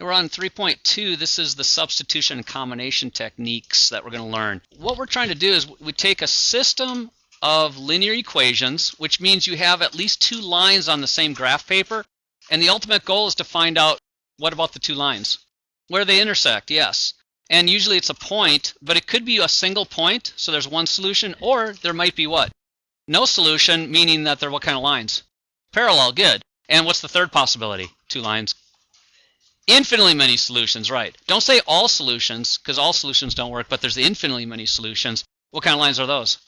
We're on 3.2. This is the substitution and combination techniques that we're going to learn. What we're trying to do is we take a system of linear equations, which means you have at least two lines on the same graph paper, and the ultimate goal is to find out what about the two lines? Where they intersect, yes. And usually it's a point, but it could be a single point, so there's one solution, or there might be what? No solution, meaning that they're what kind of lines? Parallel, good. And what's the third possibility? Two lines. Infinitely many solutions, right. Don't say all solutions, because all solutions don't work, but there's the infinitely many solutions. What kind of lines are those?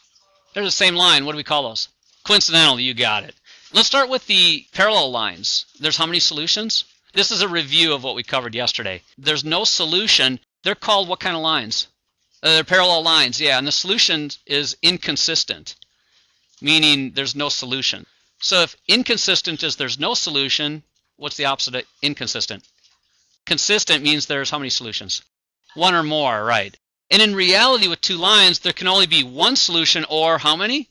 They're the same line. What do we call those? Coincidental, you got it. Let's start with the parallel lines. There's how many solutions? This is a review of what we covered yesterday. There's no solution. They're called what kind of lines? They're parallel lines, yeah, and the solution is inconsistent, meaning there's no solution. So if inconsistent is there's no solution, what's the opposite of inconsistent? Consistent means there's how many solutions? One or more, right. And in reality, with two lines, there can only be one solution, or how many?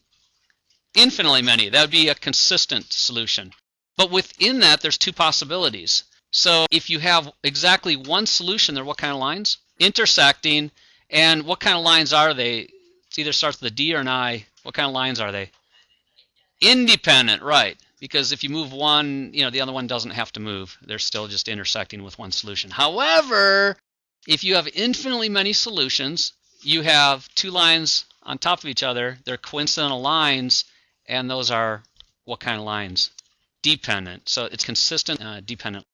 Infinitely many. That would be a consistent solution. But within that, there's two possibilities. So if you have exactly one solution, they're what kind of lines? Intersecting. And what kind of lines are they? It either starts with a D or an I. What kind of lines are they? Independent, right. Because if you move one, the other one doesn't have to move. They're still just intersecting with one solution. However, if you have infinitely many solutions, you have two lines on top of each other. They're coincidental lines, and those are what kind of lines? Dependent. So it's consistent, dependent.